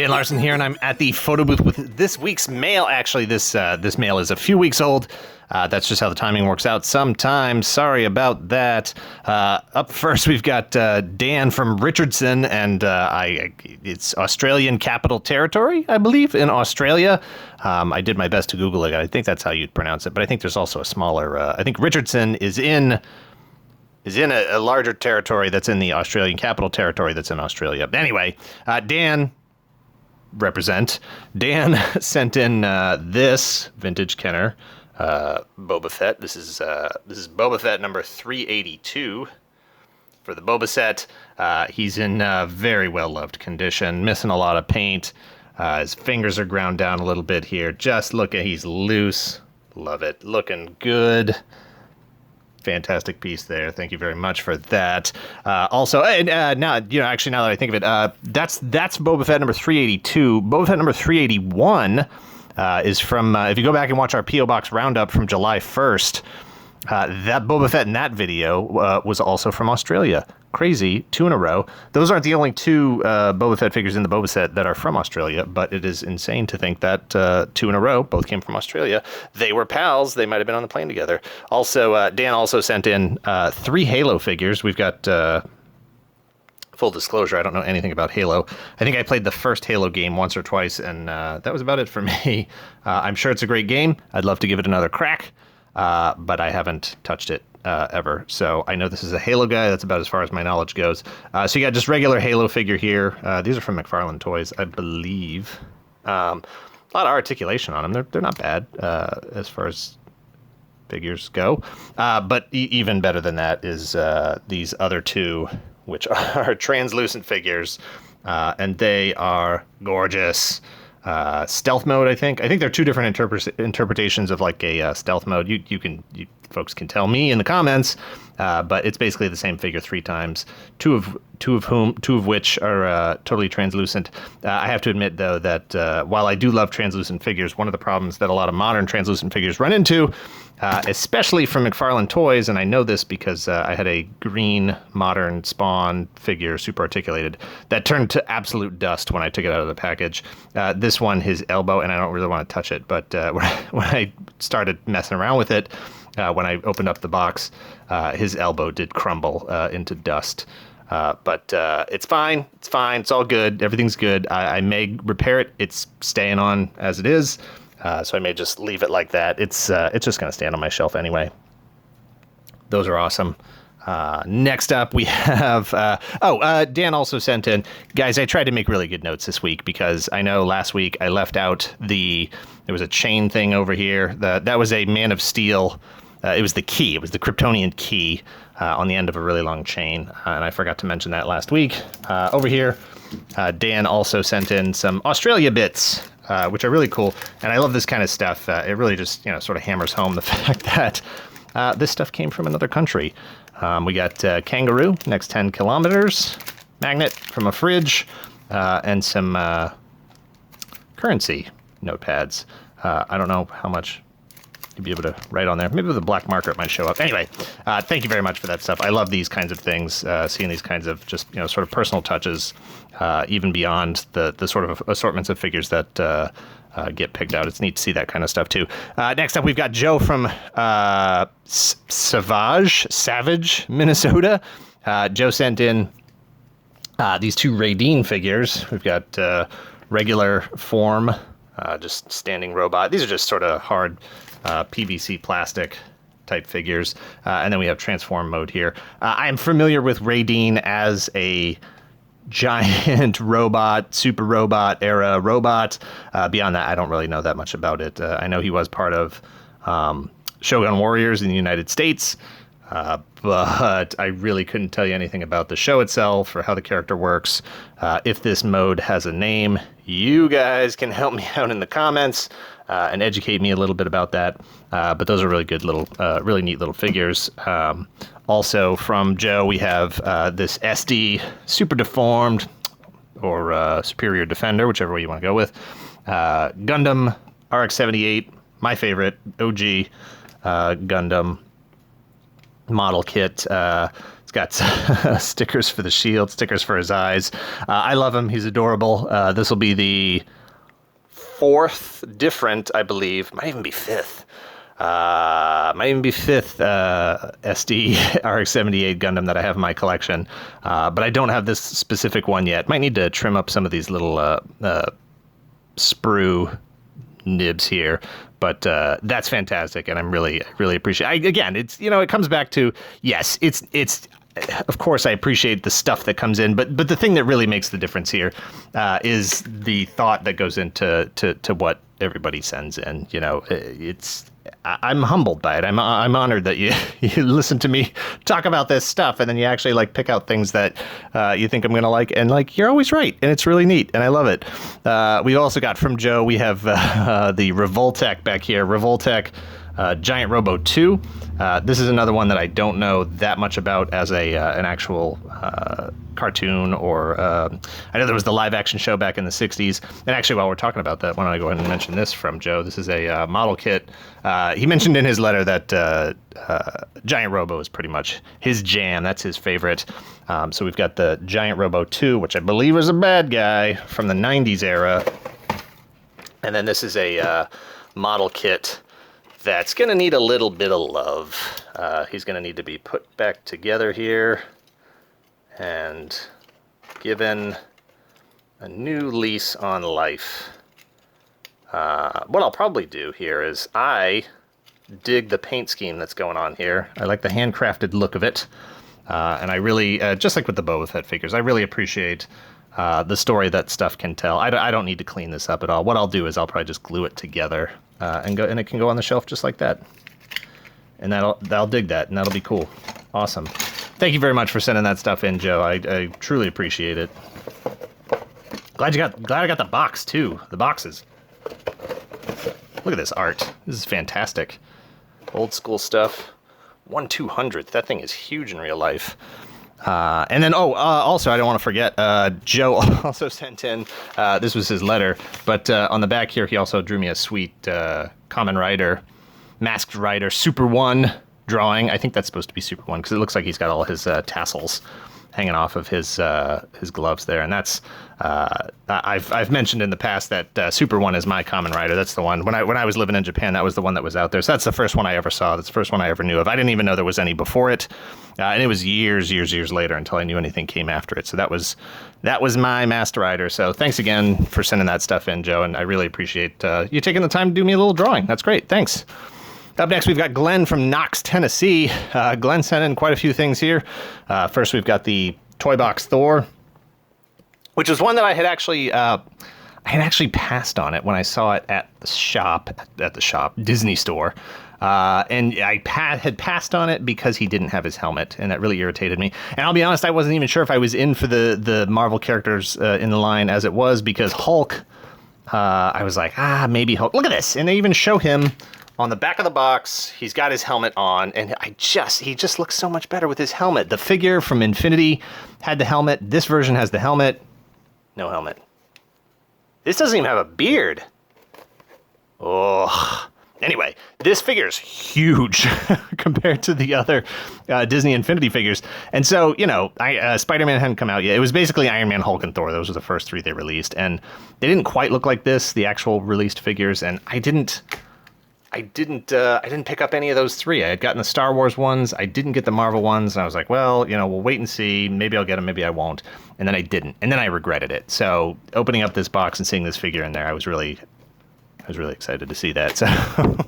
Dan Larson here, and I'm at the photo booth with this week's mail. Actually, this mail is a few weeks old. That's just how the timing works out sometimes. Sorry about that. Up first, we've got Dan from Richardson, and it's Australian Capital Territory, I believe, in Australia. I did my best to Google it. I think that's how you'd pronounce it, but I think there's also a smaller... I think Richardson is in a larger territory that's in the Australian Capital Territory that's in Australia. Anyway, Dan sent in this vintage Kenner Boba Fett. This is Boba Fett number 382 for the Boba Sett. He's in very well-loved condition, missing a lot of paint. His fingers are ground down a little bit here. Just look at, he's loose. Love it. Looking good. Fantastic piece there. Thank you very much for that. Also, now that I think of it, that's Boba Fett number 382. Boba Fett number 381 is from, if you go back and watch our P.O. Box Roundup from July 1st, that Boba Fett in that video was also from Australia. Crazy, 2 in a row. Those aren't the only 2 Boba Fett figures in the Boba Sett that are from Australia, but it is insane to think that 2 in a row both came from Australia. They were pals. They might have been on the plane together. Also, Dan also sent in 3 Halo figures. We've got... full disclosure, I don't know anything about Halo. I think I played the first Halo game once or twice, and that was about it for me. I'm sure it's a great game. I'd love to give it another crack, but I haven't touched it ever. So I know this is a Halo guy. That's about as far as my knowledge goes. So you got just regular Halo figure here. These are from McFarlane Toys, I believe. A lot of articulation on them. They're not bad as far as figures go. But even better than that is these other 2, which are translucent figures, and they are gorgeous. Stealth mode, I think they're 2 different interpretations of like a stealth mode. You folks can tell me in the comments, but it's basically the same figure 3 times. Two of which are totally translucent. I have to admit though that while I do love translucent figures, one of the problems that a lot of modern translucent figures run into, especially from McFarlane Toys, and I know this because I had a green modern Spawn figure, super articulated, that turned to absolute dust when I took it out of the package. This one, his elbow, and I don't really want to touch it, but when I started messing around with it, when I opened up the box, his elbow did crumble into dust. But it's fine. It's fine. It's all good. Everything's good. I may repair it. It's staying on as it is. So I may just leave it like that. It's just going to stand on my shelf anyway. Those are awesome. Next up, we have... Dan also sent in... Guys, I tried to make really good notes this week because I know last week I left out there was a chain thing over here. That was a Man of Steel... it was the key. It was the Kryptonian key on the end of a really long chain, and I forgot to mention that last week. Over here, Dan also sent in some Australia bits, which are really cool, and I love this kind of stuff. It really just sort of hammers home the fact that this stuff came from another country. We got kangaroo, next 10 kilometers, magnet from a fridge, and some currency notepads. I don't know how much you'd be able to write on there. Maybe with a black marker it might show up. Anyway, thank you very much for that stuff. I love these kinds of things, seeing these kinds of just, sort of personal touches, even beyond the sort of assortments of figures that get picked out. It's neat to see that kind of stuff too. Next up, we've got Joe from Savage, Minnesota. Joe sent in these 2 Raideen figures. We've got regular form, just standing robot. These are just sort of hard PVC plastic type figures. And then we have transform mode here. I am familiar with Raideen as a giant robot, super robot era robot. Beyond that, I don't really know that much about it. I know he was part of Shogun Warriors in the United States, but I really couldn't tell you anything about the show itself or how the character works. If this mode has a name, you guys can help me out in the comments and educate me a little bit about that. But those are really good little, really neat little figures. Also from Joe, we have this SD Super Deformed or Superior Defender, whichever way you want to go with. Gundam RX-78, my favorite, OG Gundam model kit. It's It's got stickers for the shield, stickers for his eyes. I love him. He's adorable. This will be the 4th different, I believe. Might even be 5th. SD RX-78 Gundam that I have in my collection. But I don't have this specific one yet. Might need to trim up some of these little sprue nibs here, but that's fantastic, and I'm really appreciate. Again, it's, you know, it comes back to, yes, it's of course I appreciate the stuff that comes in, but the thing that really makes the difference here is the thought that goes into what everybody sends in. You know, I'm humbled by it. I'm honored that you listen to me talk about this stuff, and then you actually like pick out things that you think I'm gonna like, and like, you're always right, and it's really neat, and I love it. We've also got from Joe, we have the Revoltech back here, Revoltech Giant Robo 2. This is another one that I don't know that much about as an actual cartoon, or I know there was the live action show back in the 60s. And actually, while we're talking about that, why don't I go ahead and mention this from Joe. This is a model kit. He mentioned in his letter that Giant Robo is pretty much his jam. That's his favorite. So we've got the Giant Robo 2, which I believe was a bad guy from the 90s era. And then this is a model kit that's going to need a little bit of love. He's going to need to be put back together here and given a new lease on life. What I'll probably do here is I dig the paint scheme that's going on here. I like the handcrafted look of it. And I really, just like with the Boba Fett figures, I really appreciate the story that stuff can tell. I don't need to clean this up at all. What I'll do is I'll probably just glue it together and it can go on the shelf just like that. And I'll dig that, and that'll be cool. Awesome. Thank you very much for sending that stuff in, Joe. I truly appreciate it. Glad I got the box too. The boxes. Look at this art. This is fantastic. Old school stuff. 1/200th. That thing is huge in real life. And then, also, I don't want to forget, Joe also sent in, this was his letter, but on the back here, he also drew me a sweet Kamen Rider, Masked Rider Super 1 drawing. I think that's supposed to be Super 1, because it looks like he's got all his tassels hanging off of his gloves there. And that's, I've mentioned in the past that Super 1 is my Kamen Rider. That's the one. When I was living in Japan, that was the one that was out there. So that's the first one I ever saw. That's the first one I ever knew of. I didn't even know there was any before it. And it was years later until I knew anything came after it. So that was my Master Rider. So thanks again for sending that stuff in, Joe. And I really appreciate you taking the time to do me a little drawing. That's great. Thanks. Up next, we've got Glenn from Knox, Tennessee. Glenn sent in quite a few things here. First, we've got the Toybox Thor, which was one that I had actually passed on it when I saw it at the shop, Disney store. And I had passed on it because he didn't have his helmet, and that really irritated me. And I'll be honest, I wasn't even sure if I was in for the Marvel characters in the line as it was, because Hulk, I was like, maybe Hulk. Look at this. And they even show him on the back of the box. He's got his helmet on, and he just looks so much better with his helmet. The figure from Infinity had the helmet. This version has the helmet. No helmet. This doesn't even have a beard. Oh. Anyway, this figure's huge compared to the other Disney Infinity figures. And so, you know, Spider-Man hadn't come out yet. It was basically Iron Man, Hulk, and Thor. Those were the first 3 they released. And they didn't quite look like this, the actual released figures. And I didn't pick up any of those 3. I had gotten the Star Wars ones. I didn't get the Marvel ones. And I was like, well, you know, we'll wait and see. Maybe I'll get them. Maybe I won't. And then I didn't. And then I regretted it. So opening up this box and seeing this figure in there, I was really excited to see that. So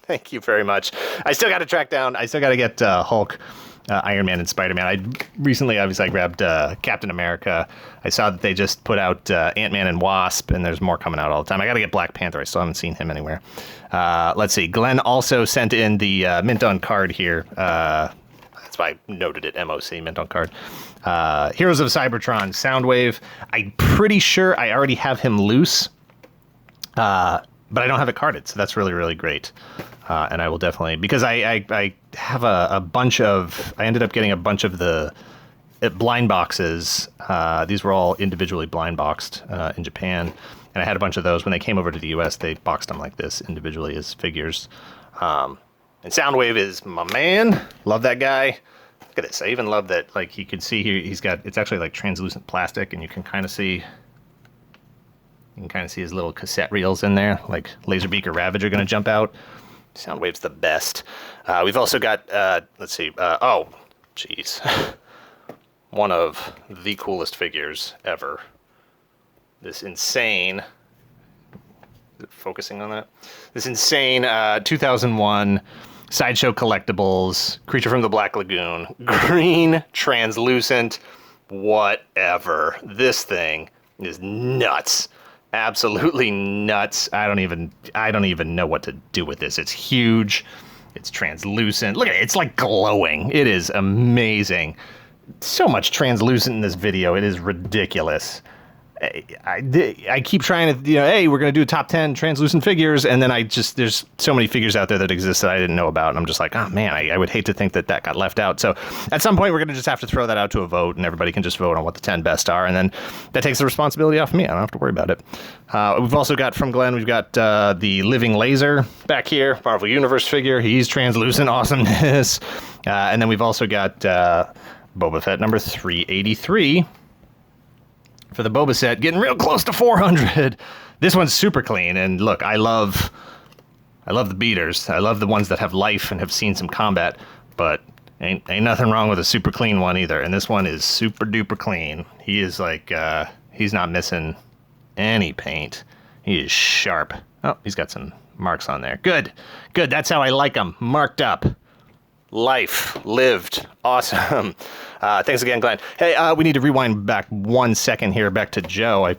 thank you very much. I still got to track down. I still got to get Hulk, Iron Man, and Spider-Man. I recently, obviously, I grabbed Captain America. I saw that they just put out Ant-Man and Wasp, and there's more coming out all the time. I got to get Black Panther. I still haven't seen him anywhere. Let's see. Glenn also sent in the mint on card here. That's why I noted it, MOC, mint on card. Heroes of Cybertron Soundwave. I'm pretty sure I already have him loose. But I don't have it carded, so that's really, really great. And I will definitely, because I have a bunch of, I ended up getting a bunch of the blind boxes. These were all individually blind boxed in Japan. And I had a bunch of those. When they came over to the US, they boxed them like this individually as figures. And Soundwave is my man. Love that guy. Look at this. I even love that, like, you can see here, it's actually like translucent plastic, and you can kind of see his little cassette reels in there, like Laserbeak or Ravage are going to jump out. Soundwave's the best. We've also got, let's see, oh, jeez. One of the coolest figures ever. This insane, is it focusing on that? This insane 2001 Sideshow Collectibles, Creature from the Black Lagoon, green, translucent, whatever. This thing is nuts. Absolutely nuts. I don't even know what to do with this. It's huge. It's translucent. Look at it. It's like glowing. It is amazing. So much translucent in this video. It is ridiculous. I keep trying to, hey, we're going to do top 10 translucent figures, and then there's so many figures out there that exist that I didn't know about, and I'm just like, oh man, I would hate to think that got left out. So at some point, we're going to just have to throw that out to a vote, and everybody can just vote on what the 10 best are, and then that takes the responsibility off of me. I don't have to worry about it. We've also got, from Glenn, we've got the Living Laser back here, Marvel Universe figure. He's translucent awesomeness. And then we've also got Boba Fett number 383. For the Boba Sett, getting real close to 400. This one's super clean, and look, I love the beaters. I love the ones that have life and have seen some combat, but ain't nothing wrong with a super clean one either. And this one is super duper clean. He is like, he's not missing any paint. He is sharp. Oh, he's got some marks on there. Good. That's how I like them. Marked up. Life lived. Awesome. Thanks again, Glenn. Hey, we need to rewind back 1 second here, back to Joe. I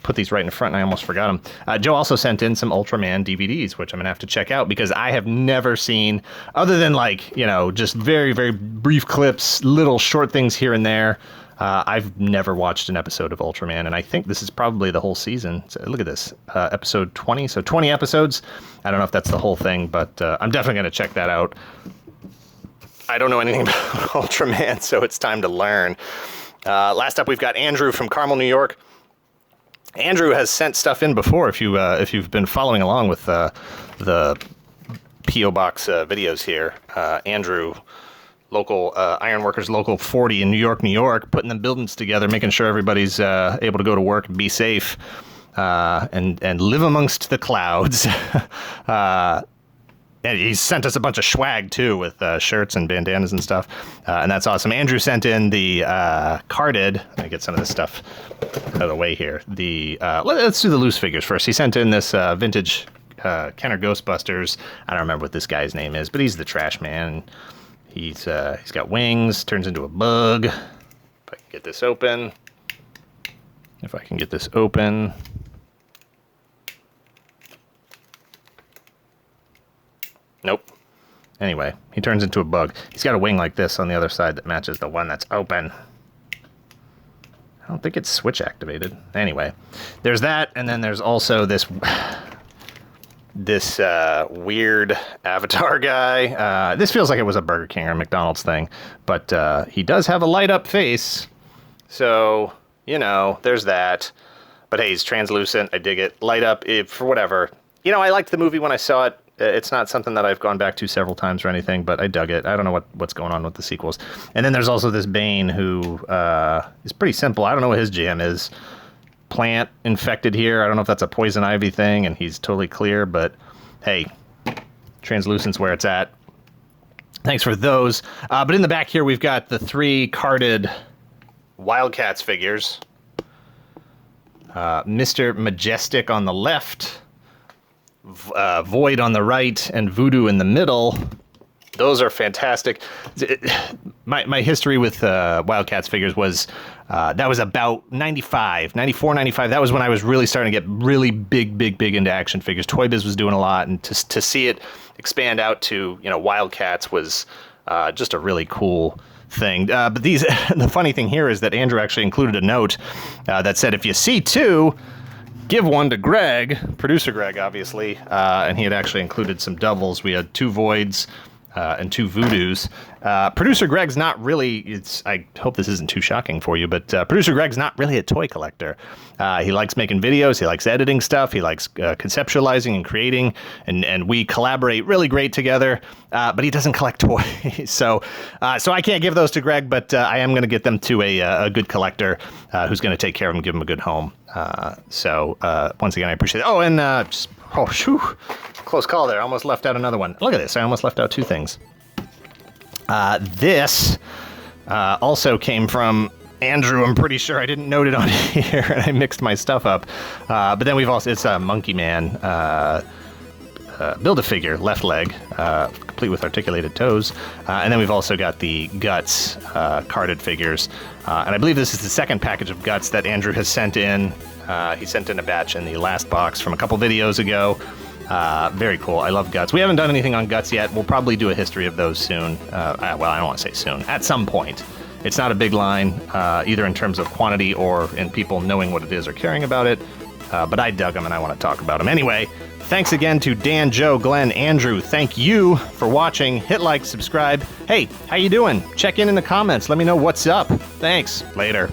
put these right in front and I almost forgot them. Joe also sent in some Ultraman DVDs, which I'm going to have to check out because I have never seen, other than like, just very, very brief clips, little short things here and there. I've never watched an episode of Ultraman, and I think this is probably the whole season. So look at this, episode 20. So 20 episodes. I don't know if that's the whole thing, but I'm definitely going to check that out. I don't know anything about Ultraman, so it's time to learn. Last up, we've got Andrew from Carmel, New York. Andrew has sent stuff in before. If you've been following along with the PO Box videos here, Andrew, local Ironworkers Local 40 in New York, putting the buildings together, making sure everybody's able to go to work and be safe and live amongst the clouds. And he sent us a bunch of swag, too, with shirts and bandanas and stuff. And that's awesome. Andrew sent in the carded. Let me get some of this stuff out of the way here. Let's do the loose figures first. He sent in this vintage Kenner Ghostbusters. I don't remember what this guy's name is, but he's the trash man. He's got wings, turns into a bug. If I can get this open. Nope. Anyway, he turns into a bug. He's got a wing like this on the other side that matches the one that's open. I don't think it's switch activated. Anyway, there's that, and then there's also this weird Avatar guy. This feels like it was a Burger King or McDonald's thing, but he does have a light-up face, so, there's that. But hey, he's translucent. I dig it. Light up, for whatever. I liked the movie when I saw it. It's not something that I've gone back to several times or anything, but I dug it. I don't know what's going on with the sequels. And then there's also this Bane who is pretty simple. I don't know what his jam is. Plant infected here. I don't know if that's a poison ivy thing, and he's totally clear, but hey, translucent's where it's at. Thanks for those. But in the back here, we've got the 3 carded Wildcats figures. Mr. Majestic on the left. Void on the right and Voodoo in the middle. Those are fantastic. My history with Wildcats figures was that was about 94, 95. That was when I was really starting to get really big into action figures. Toy Biz was doing a lot, and to see it expand out to Wildcats was just a really cool thing. But the funny thing here is that Andrew actually included a note that said, if you see 2, give one to Greg, producer Greg, obviously, and he had actually included some doubles. We had 2 Voids, and 2 Voodoos. Producer Greg's not really, I hope this isn't too shocking for you, but Producer Greg's not really a toy collector. He likes making videos, he likes editing stuff, he likes conceptualizing and creating, and we collaborate really great together, but he doesn't collect toys. So I can't give those to Greg, but I am going to get them to a good collector who's going to take care of them, give them a good home. Once again, I appreciate it. Oh, and close call there. I almost left out another one. Look at this. I almost left out 2 things. This also came from Andrew. I'm pretty sure I didn't note it on here, and I mixed my stuff up. But then we've also, it's a Monkey Man Build-A-Figure, left leg, complete with articulated toes. And then we've also got the Guts carded figures. And I believe this is the second package of Guts that Andrew has sent in. He sent in a batch in the last box from a couple videos ago. Very cool. I love Guts. We haven't done anything on Guts yet. We'll probably do a history of those soon. Well, I don't want to say soon. At some point. It's not a big line, either in terms of quantity or in people knowing what it is or caring about it. But I dug them and I want to talk about them. Anyway, thanks again to Dan, Joe, Glenn, Andrew. Thank you for watching. Hit like, subscribe. Hey, how you doing? Check in the comments. Let me know what's up. Thanks. Later.